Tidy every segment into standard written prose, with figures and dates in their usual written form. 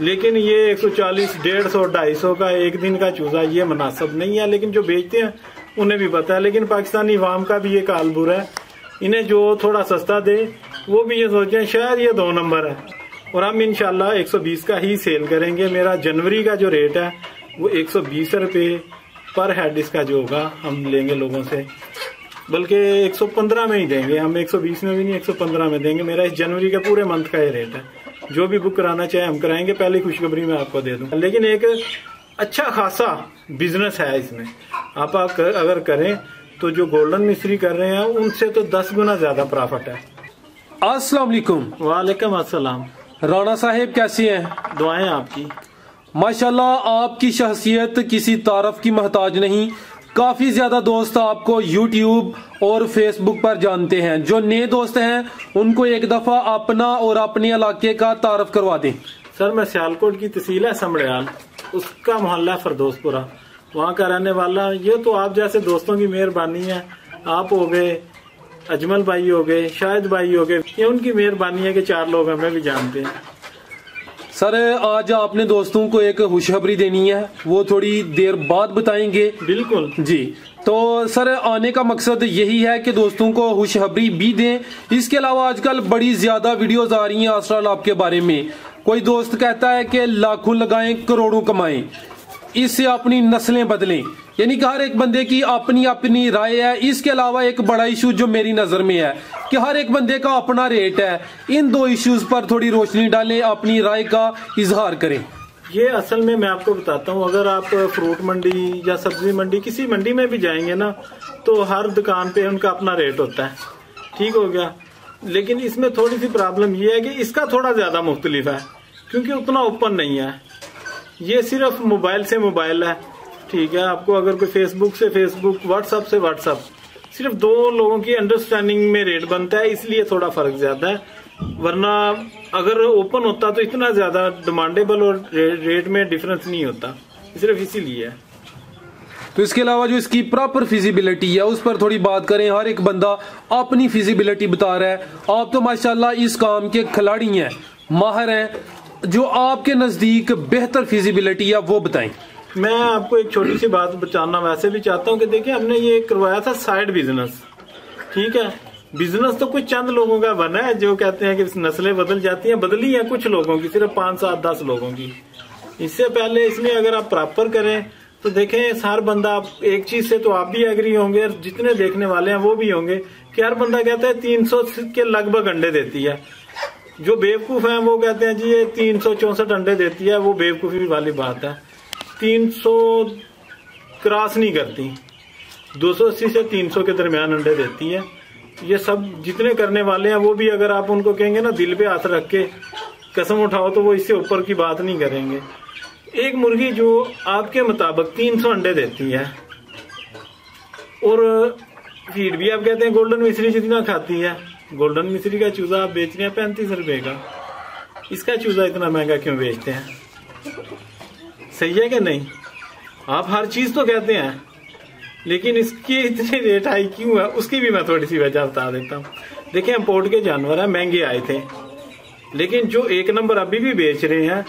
लेकिन ये 140, 150, 250 का एक दिन का चूजा ये मुनासिब नहीं है। लेकिन जो बेचते हैं उन्हें भी पता है। लेकिन पाकिस्तानी अवाम का भी ये काल बुरा है, इन्हें जो थोड़ा सस्ता दे वो भी ये सोचें शायद ये 2 नंबर है। और हम इंशाल्लाह 120 का ही सेल करेंगे। मेरा जनवरी का जो रेट है वो 120 रुपये पर हेड इसका जो होगा हम लेंगे लोगों से, बल्कि 115 में ही देंगे हम, 120 में भी नहीं, 115 में देंगे। मेरा इस जनवरी का पूरे मंथ का ये रेट है। जो भी बुक कराना चाहे हम कराएंगे। पहली खुशखबरी मैं आपको दे दूं। लेकिन एक अच्छा खासा बिजनेस है इसमें। आप अगर करें तो जो गोल्डन मिस्त्री कर रहे हैं उनसे तो 10 गुना ज्यादा प्रॉफिट है। अस्सलाम वालेकुम। वालेकुम अस्सलाम। राणा साहेब कैसे हैं? दुआएं आपकी। माशाल्लाह आपकी शख्सियत किसी तारफ की मोहताज नहीं। काफी ज्यादा दोस्त आपको यूट्यूब और फेसबुक पर जानते हैं। जो नए दोस्त हैं उनको एक दफा अपना और अपने इलाके का तारफ करवा दें। सर मैं सियालकोट की तहसील है समड़ियाल, उसका मोहल्ला फरदोसपुरा, वहाँ का रहने वाला। ये तो आप जैसे दोस्तों की मेहरबानी है। आप हो गए, अजमल भाई हो गए, शाहिद भाई हो गए, ये उनकी मेहरबानी है कि 4 लोग हमें भी जानते हैं। सर आज आपने दोस्तों को एक खुशखबरी देनी है, वो थोड़ी देर बाद बताएंगे। बिल्कुल जी। तो सर आने का मकसद यही है कि दोस्तों को खुशखबरी भी दें। इसके अलावा आजकल बड़ी ज्यादा वीडियोस आ रही हैं अस्ट्रा लैब के बारे में। कोई दोस्त कहता है कि लाखों लगाएं करोड़ों कमाएं, इससे अपनी नस्लें बदलें। यानी कि हर एक बंदे की अपनी अपनी राय है। इसके अलावा एक बड़ा इशू जो मेरी नजर में है कि हर एक बंदे का अपना रेट है। इन 2 इश्यूज पर थोड़ी रोशनी डालें, अपनी राय का इजहार करें। ये असल में मैं आपको बताता हूँ, अगर आप फ्रूट मंडी या सब्जी मंडी किसी मंडी में भी जाएंगे ना तो हर दुकान पे उनका अपना रेट होता है। ठीक हो गया। लेकिन इसमें थोड़ी सी प्रॉब्लम ये है कि इसका थोड़ा ज्यादा मुख्तलिफ है क्योंकि उतना ओपन नहीं है। ये सिर्फ मोबाइल से मोबाइल है। ठीक है। आपको अगर कोई फेसबुक से फेसबुक, व्हाट्सएप से व्हाट्सएप, सिर्फ 2 लोगों की अंडरस्टैंडिंग में रेट बनता है, इसलिए थोड़ा फर्क ज्यादा है। वरना अगर ओपन होता तो इतना ज्यादा डिमांडेबल और रेट में डिफरेंस नहीं होता, सिर्फ इसीलिए है। तो इसके अलावा जो इसकी प्रॉपर फिजिबिलिटी है उस पर थोड़ी बात करें। हर एक बंदा अपनी फिजिबिलिटी बता रहा है। आप तो माशाल्लाह इस काम के खिलाड़ी हैं, माहिर हैं। जो आपके नजदीक बेहतर फिजिबिलिटी है वो बताएं। मैं आपको एक छोटी सी बात बताना वैसे भी चाहता हूँ कि देखिए हमने ये करवाया था साइड बिजनेस। ठीक है। बिजनेस तो कुछ चंद लोगों का बना है जो कहते हैं कि नस्लें बदल जाती हैं, बदली हैं कुछ लोगों की, सिर्फ 5, 7, 10 लोगों की। इससे पहले इसमें अगर आप प्रॉपर करें तो देखें हर बंदा, एक चीज से तो आप भी एग्री होंगे और जितने देखने वाले हैं वो भी होंगे कि हर बंदा कहता है 300 के लगभग अंडे देती है। जो बेवकूफ है वो कहते हैं जी ये 364 अंडे देती है। वो बेवकूफी वाली बात है। 300 क्रॉस नहीं करती, 280 से 300 के दरमियान अंडे देती है। ये सब जितने करने वाले हैं वो भी अगर आप उनको कहेंगे ना दिल पे हाथ रख के कसम उठाओ तो वो इससे ऊपर की बात नहीं करेंगे। एक मुर्गी जो आपके मुताबिक 300 अंडे देती है और फीड भी आप कहते हैं गोल्डन मिस्री जितना खाती है। गोल्डन मिस्री का चूजा आप बेच रहे हैं 35 रुपए का, इसका चूजा इतना महंगा क्यों बेचते हैं? सही है कि नहीं? आप हर चीज तो कहते हैं लेकिन इसकी इतनी रेट हाई क्यों है उसकी भी मैं थोड़ी सी वजह बता देता हूँ। देखिए इम्पोर्ट के जानवर है, महंगे आए थे, लेकिन जो 1 नंबर अभी भी बेच रहे हैं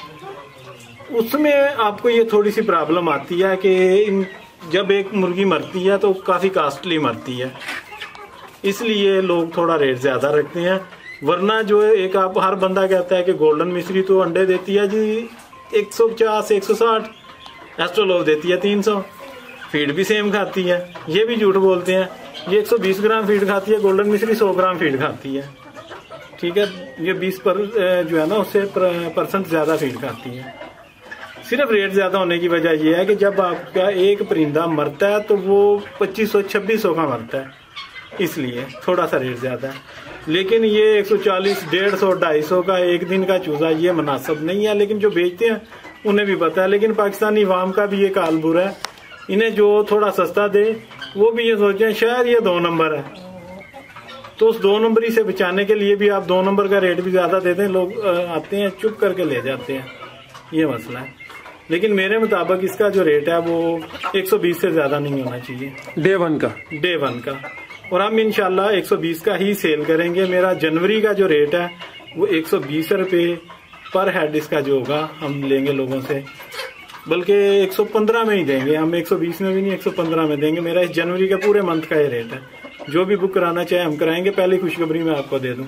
उसमें आपको ये थोड़ी सी प्रॉब्लम आती है कि जब एक मुर्गी मरती है तो काफी कॉस्टली मरती है, इसलिए लोग थोड़ा रेट ज्यादा रखते हैं। वरना जो एक आप हर बंदा कहता है कि गोल्डन मिस्री तो अंडे देती है जी 150 160, एस्ट्रोलोव देती है 300, फीड भी सेम खाती है, ये भी झूठ बोलते हैं। ये 120 ग्राम फीड खाती है, गोल्डन मिस्री 100 ग्राम फीड खाती है। ठीक है। ये 20 पर जो है ना उससे % ज्यादा फीड खाती है। सिर्फ रेट ज्यादा होने की वजह यह है कि जब आपका एक परिंदा मरता है तो वो 2500-2600 का मरता है, इसलिए थोड़ा सा रेट ज्यादा है। लेकिन ये 140, 150, 250 का एक दिन का चूजा ये मुनासिब नहीं है। लेकिन जो बेचते हैं उन्हें भी पता है। लेकिन पाकिस्तानी अवाम का भी ये काल बुरा है, इन्हें जो थोड़ा सस्ता दे वो भी ये सोचें शायद ये 2 नंबर है। तो उस 2 नंबरी से बचाने के लिए भी आप 2 नंबर का रेट भी ज्यादा देते हैं, लोग आते हैं चुप करके ले जाते हैं, ये मसला है। लेकिन मेरे मुताबिक इसका जो रेट है वो 120 से ज्यादा नहीं होना चाहिए डे वन का। और हम इंशाल्लाह 120 का ही सेल करेंगे। मेरा जनवरी का जो रेट है वो 120 रुपये पर हेड इसका जो होगा हम लेंगे लोगों से, बल्कि 115 में ही देंगे हम, 120 में भी नहीं, 115 में देंगे। मेरा इस जनवरी के पूरे मंथ का ये रेट है। जो भी बुक कराना चाहे हम कराएंगे। पहली खुशखबरी मैं आपको दे दूं।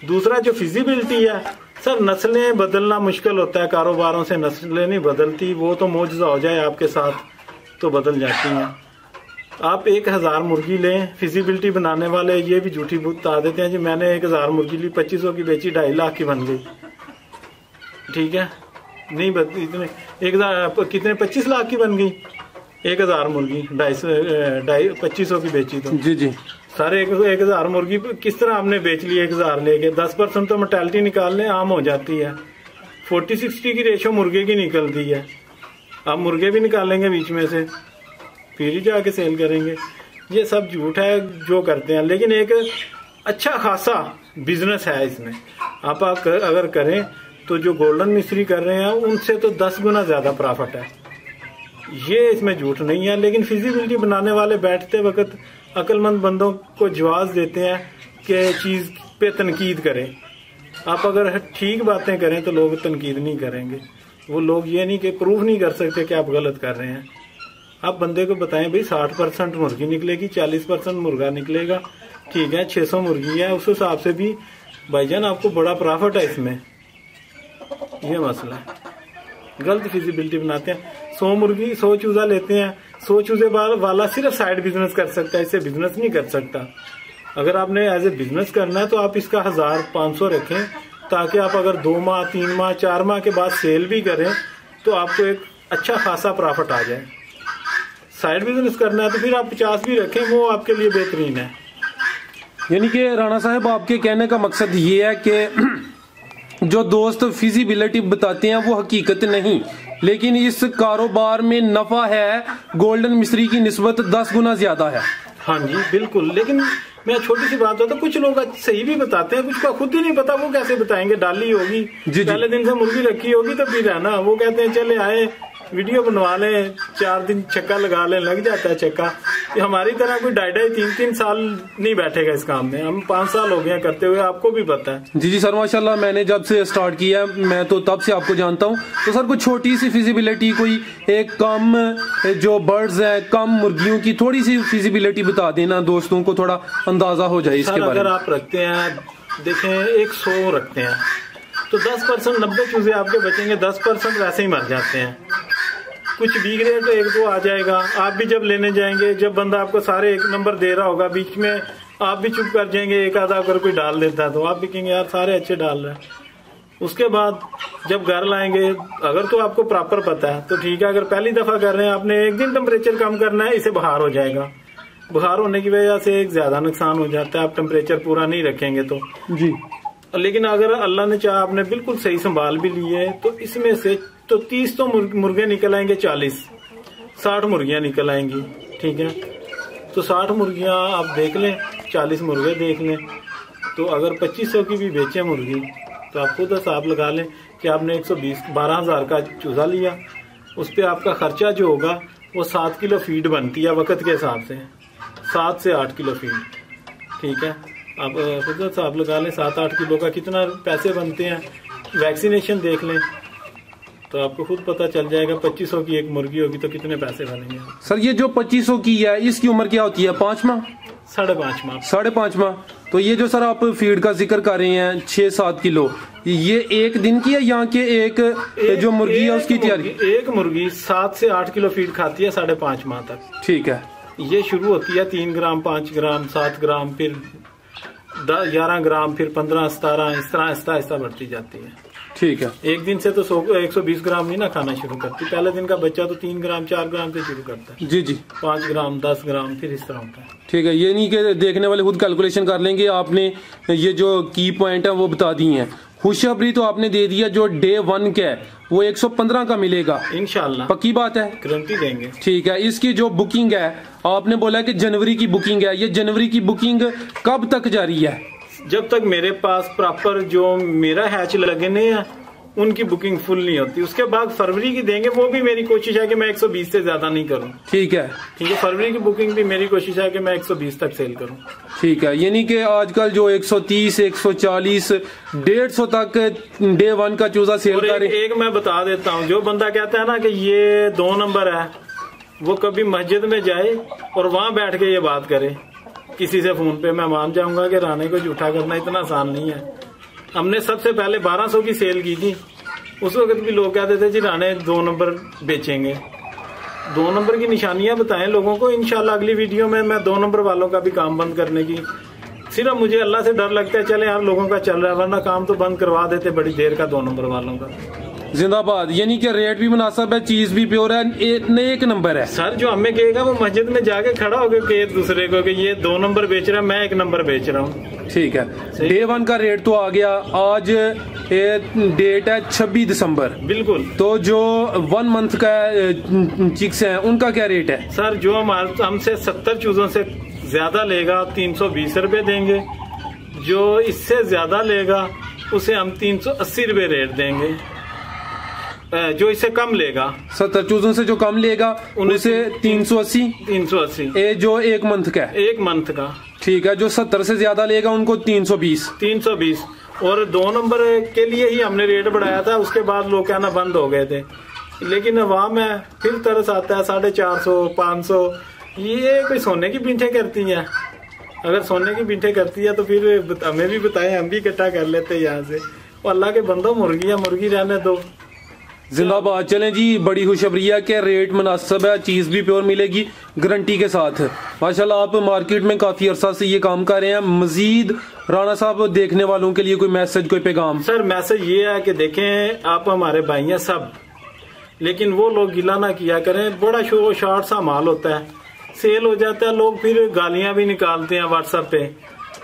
दूसरा जो फिजिबिलिटी है सर, नस्लें बदलना मुश्किल होता है, कारोबारों से नस्लें नहीं बदलती। वो तो मौजूदा हो जाए आपके साथ तो बदल जाती हैं। आप 1000 मुर्गी लें, फिजिबिलिटी बनाने वाले ये भी झूठी बता देते हैं जी मैंने 1000 मुर्गी ली, 2500 की बेची, 2.5 लाख की बन गई। ठीक है, नहीं इतने 1000 कितने 25 लाख की बन गई 1000 मुर्गी, 2500 की बेची तो जी जी सारे 1000 मुर्गी किस तरह आपने बेच ली 1000 लेके। 10% तो मोर्टेलिटी निकालने आम हो जाती है। 40-60 की रेशो मुर्गे की निकलती है। आप मुर्गे भी निकालेंगे बीच में से, फिर ही जाके सेल करेंगे। ये सब झूठ है जो करते हैं, लेकिन एक अच्छा खासा बिजनेस है इसमें। आप अगर करें तो जो गोल्डन मिस्त्री कर रहे हैं उनसे तो 10 गुना ज्यादा प्रॉफिट है। ये इसमें झूठ नहीं है। लेकिन फिजिबिलिटी बनाने वाले बैठते वक्त अक्लमंद बंदों को जवाब देते हैं कि चीज पे तनकीद करें। आप अगर ठीक बातें करें तो लोग तनकीद नहीं करेंगे। वो लोग ये नहीं कि प्रूफ नहीं कर सकते कि आप गलत कर रहे हैं। आप बंदे को बताएं भाई 60% मुर्गी निकलेगी, 40% मुर्गा निकलेगा, ठीक है 600 मुर्गी है, उस हिसाब से भी भाईजान आपको बड़ा प्रॉफिट है इसमें। ये मसला है, गलत फिजिबिलिटी बनाते हैं। 100 मुर्गी 100 चूजा लेते हैं, 100 चूजे वाला सिर्फ साइड बिजनेस कर सकता है, इससे बिजनेस नहीं कर सकता। अगर आपने एज ए बिजनेस करना है तो आप इसका 1000-500 रखें, ताकि आप अगर 2 माह 3 माह 4 माह के बाद सेल भी करें तो आपको एक अच्छा खासा प्रॉफिट आ जाए। साइड बिजनेस करना है तो फिर आप 50 भी रखें, वो आपके लिए बेहतरीन है। यानी कि राणा साहब आपके कहने का मकसद ये है कि जो दोस्त फिजिबिलिटी बताते हैं वो हकीकत नहीं, लेकिन इस कारोबार में नफा है गोल्डन मिस्त्री की निस्बत 10 गुना ज्यादा है। हाँ जी बिल्कुल। लेकिन मैं छोटी सी बात होता, कुछ लोग सही भी बताते हैं, कुछ का खुद ही नहीं पता, वो कैसे बताएंगे। डाली होगी पहले दिन से मुर्गी रखी होगी तब भी रहना, वो कहते हैं चले आए वीडियो बनवा लें, 4 दिन चक्का लगा लें, लग जाता है चक्का। हमारी तरह कोई 2.5-3 साल नहीं बैठेगा इस काम में। हम 5 साल हो गए करते हुए, आपको भी पता है। जी जी सर माशाल्लाह, मैंने जब से स्टार्ट किया मैं तो तब से आपको जानता हूँ। तो सर कोई छोटी सी फिजिबिलिटी, कोई एक कम जो बर्ड्स है, कम मुर्गियों की थोड़ी सी फिजिबिलिटी बता देना, दोस्तों को थोड़ा अंदाजा हो जाए इसके बारे में। अगर आप रखते हैं, देखें 100 रखते हैं तो 10% 90 चूजे आपके बचेंगे, 10% वैसे ही मर जाते हैं। कुछ बिक रहे तो 1-2 आ जाएगा। आप भी जब लेने जाएंगे, जब बंदा आपको सारे 1 नंबर दे रहा होगा, बीच में आप भी चुप कर जाएंगे, एक आधा अगर कोई डाल देता है तो आप भी कहेंगे यार सारे अच्छे डाल रहे हैं। उसके बाद जब घर लाएंगे, अगर तो आपको प्रॉपर पता है तो ठीक है। अगर पहली दफा कर रहे हैं, आपने एक दिन टेम्परेचर कम करना है, इसे बुखार हो जाएगा। बुखार होने की वजह से एक ज्यादा नुकसान हो जाता है, आप टेम्परेचर पूरा नहीं रखेंगे तो जी। लेकिन अगर अल्लाह ने चाहा आपने बिल्कुल सही संभाल भी लिए तो इसमें से तो 30 तो मुर्गे निकल आएंगे, 40-60 मुर्गियां निकल आएंगी। ठीक है, तो 60 मुर्गियां आप देख लें, 40 मुर्गे देख लें, तो अगर 2500 की भी बेचे मुर्गी तो आप खुद हिसाब लगा लें कि आपने 112,000 का चूजा लिया, उस पर आपका खर्चा जो होगा वो 7 किलो फीड बनती है वक्त के हिसाब से, 7 से 8 किलो फीड। ठीक है, आप खुद हिसाब लगा लें 7-8 किलो का कितना पैसे बनते हैं। वैक्सीनेशन देख लें तो आपको खुद पता चल जाएगा। 2500 की एक मुर्गी होगी तो कितने पैसे बनेंगे। सर ये जो 2500 की है इसकी उम्र क्या होती है? 5 माह, 5.5 माह। 5.5 माह। तो ये जो सर आप फीड का जिक्र कर रहे हैं 6-7 किलो, ये एक दिन की है यहाँ के एक जो मुर्गी है उसकी तैयारी? एक मुर्गी 7 से 8 किलो फीड खाती है 5.5 माह तक। ठीक है, ये शुरू होती है 3 ग्राम, 5 ग्राम, 7 ग्राम, फिर 11 ग्राम, फिर 15-17, इस तरह आहिस्ता आहिस्ता बढ़ती जाती है। ठीक है, एक दिन से तो 120 ग्राम नहीं ना खाना शुरू करती। पहले दिन का बच्चा तो 3 ग्राम 4 ग्राम से शुरू करता है। जी जी, 5 ग्राम 10 ग्राम, फिर इस तरह होता है। ठीक है, ये नहीं कि देखने वाले खुद कैलकुलेशन कर लेंगे। आपने ये जो की पॉइंट है वो बता दी है। खुशखबरी तो आपने दे दिया, जो डे 1 का है वो 115 का मिलेगा इंशाल्लाह, पक्की बात है, गारंटी देंगे। ठीक है, इसकी जो बुकिंग है आपने बोला कि जनवरी की बुकिंग है, ये जनवरी की बुकिंग कब तक जारी है? जब तक मेरे पास प्रॉपर जो मेरा हैच लगने हैं उनकी बुकिंग फुल नहीं होती। उसके बाद फरवरी की देंगे, वो भी मेरी कोशिश है कि मैं 120 से ज्यादा नहीं करूं। ठीक है, फरवरी की बुकिंग भी मेरी कोशिश है कि मैं 120 तक सेल करूं। ठीक है, यानी कि आजकल जो 130, 140, 150 तक डे 1 का चूजा सेल कर। एक मैं बता देता हूँ, जो बंदा कहता है ना कि ये 2 नंबर है, वो कभी मस्जिद में जाए और वहां बैठ के ये बात करे किसी से फोन पे, मैं मान जाऊंगा कि राणे को झूठा करना इतना आसान नहीं है। हमने सबसे पहले 1200 की सेल की थी, उस वक्त भी लोग कहते थे जी राणे 2 नंबर बेचेंगे। 2 नंबर की निशानियां बताएं लोगों को। इंशाल्लाह अगली वीडियो में मैं 2 नंबर वालों का भी काम बंद करने की, सिर्फ मुझे अल्लाह से डर लगता है, चले यार लोगों का चल रहा है, वरना काम तो बंद करवा देते बड़ी देर का 2 नंबर वालों का। जिंदाबाद। यानी कि रेट भी मुनासिब है, चीज भी प्योर है, एक नंबर है। सर जो हमें कहेगा वो मस्जिद में जाके खड़ा हो गया एक दूसरे को कि ये 2 नंबर बेच रहा है, मैं 1 नंबर बेच रहा हूँ। ठीक है, डे 1 का रेट तो आ गया। आज डेट है 26 दिसंबर। बिल्कुल। तो जो 1 मंथ का चिक्स है उनका क्या रेट है? सर जो हमसे 70 चूजों से ज्यादा लेगा 320 रुपए देंगे, जो इससे ज्यादा लेगा उसे हम 380 रुपए रेट देंगे। जो इससे कम लेगा 70 चूजों से जो कम लेगा उसे 380। जो 1 मंथ का है, 1 मंथ का। ठीक है, जो 70 से ज्यादा लेगा उनको 320। और 2 नंबर के लिए ही हमने रेट बढ़ाया था, उसके बाद लोग कहना बंद हो गए थे। लेकिन अवाम है फिर तरस आता है 450, 500। ये कोई सोने की पीठे करती है। अगर सोने की पीठे करती है तो फिर हमें भी बताएं, हम भी इकट्ठा कर लेते यहाँ से। और अल्लाह के बंदो, मुर्गी रहने दो। जिंदाबाद। चलें जी, बड़ी खुशखबरी है कि रेट मुनासिब है, चीज भी प्योर मिलेगी गारंटी के साथ। माशाल्लाह आप मार्केट में काफी अरसा से ये काम कर रहे हैं। मजीद राणा साहब देखने वालों के लिए कोई मैसेज, कोई पैगाम? सर मैसेज ये है कि देखें, आप हमारे भाई हैं सब, लेकिन वो लोग गिला ना किया करें। बड़ा शॉर्ट सा माल होता है, सेल हो जाता है, लोग फिर गालियां भी निकालते हैं व्हाट्सएप पे।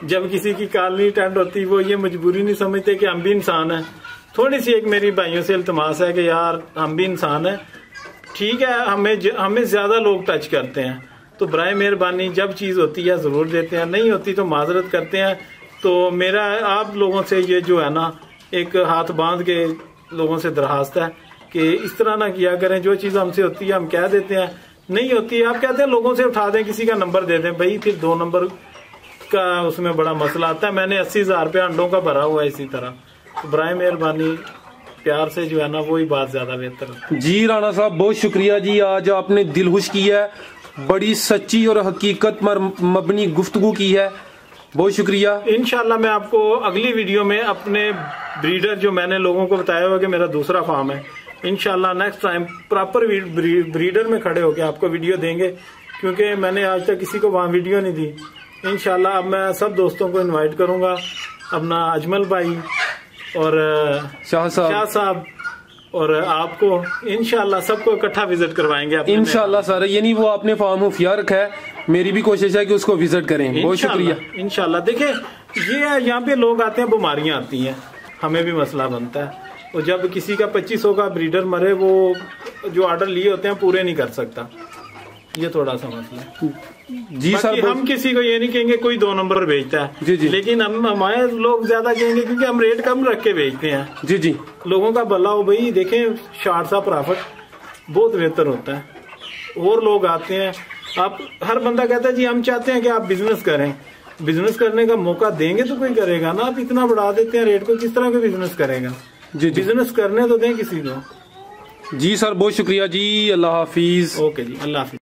जब किसी की कॉल नहीं अटेंड होती, वो ये मजबूरी नहीं समझते कि हम भी इंसान हैं। थोड़ी सी एक मेरी भाइयों से इल्तमास है कि यार हम भी इंसान है, ठीक है, हमें ज्यादा लोग टच करते हैं, तो बराए मेहरबानी जब चीज होती है जरूर देते हैं, नहीं होती तो माजरत करते हैं। तो मेरा आप लोगों से ये जो है ना, एक हाथ बांध के लोगों से दरखास्त है कि इस तरह ना किया करें। जो चीज हमसे होती है हम कह देते हैं, नहीं होती है आप कहते हैं लोगों से उठा दें, किसी का नंबर दे दें। भाई फिर 2 नंबर का उसमें बड़ा मसला आता है। मैंने 80,000 रुपया अंडों का भरा हुआ है इसी तरह। बराए मेहरबानी प्यार से जो है ना, वही बात ज्यादा बेहतर है। जी राणा साहब बहुत शुक्रिया जी, आज आपने दिल खुश किया है, बड़ी सच्ची और हकीकत पर मबनी गुफ्तगू की है, बहुत शुक्रिया। इंशाल्लाह मैं आपको अगली वीडियो में अपने ब्रीडर, जो मैंने लोगों को बताया हुआ कि मेरा दूसरा फार्म है, इंशाल्लाह नेक्स्ट टाइम प्रॉपर ब्रीडर में खड़े होकर आपको वीडियो देंगे, क्योंकि मैंने आज तक किसी को वहाँ वीडियो नहीं दी। इंशाल्लाह अब मैं सब दोस्तों को इनवाइट करूंगा, अपना अजमल भाई और शाह साहब और आपको इंशाल्लाह सबको इकट्ठा विजिट करवाएंगे इंशाल्लाह सर। यानी वो आपने फार्म खुफिया रखा है, मेरी भी कोशिश है कि उसको विजिट करें। बहुत शुक्रिया। इंशाल्लाह। देखिए ये यहाँ पे लोग आते हैं, बीमारियां आती हैं, हमें भी मसला बनता है। और जब किसी का 2500 का ब्रीडर मरे, वो जो ऑर्डर लिए होते हैं पूरे नहीं कर सकता, ये थोड़ा सा मसला है। जी सर, हम किसी को ये नहीं कहेंगे कोई 2 नंबर बेचता है। जी जी। लेकिन हम हमारे लोग ज्यादा कहेंगे क्योंकि हम रेट कम रख के बेचते हैं। जी जी। लोगों का भला हो भाई, देखें शार्ट सा प्रॉफिट बहुत बेहतर होता है। और लोग आते हैं, आप हर बंदा कहता है जी हम चाहते हैं कि आप बिजनेस करें। बिजनेस करने का मौका देंगे तो कोई करेगा ना। आप इतना बढ़ा देते हैं रेट को, किस तरह का बिजनेस करेगा? जी, बिजनेस करने तो दें किसी को। जी सर बहुत शुक्रिया जी, अल्लाह हाफिज। ओके जी, अल्लाह हाफिज।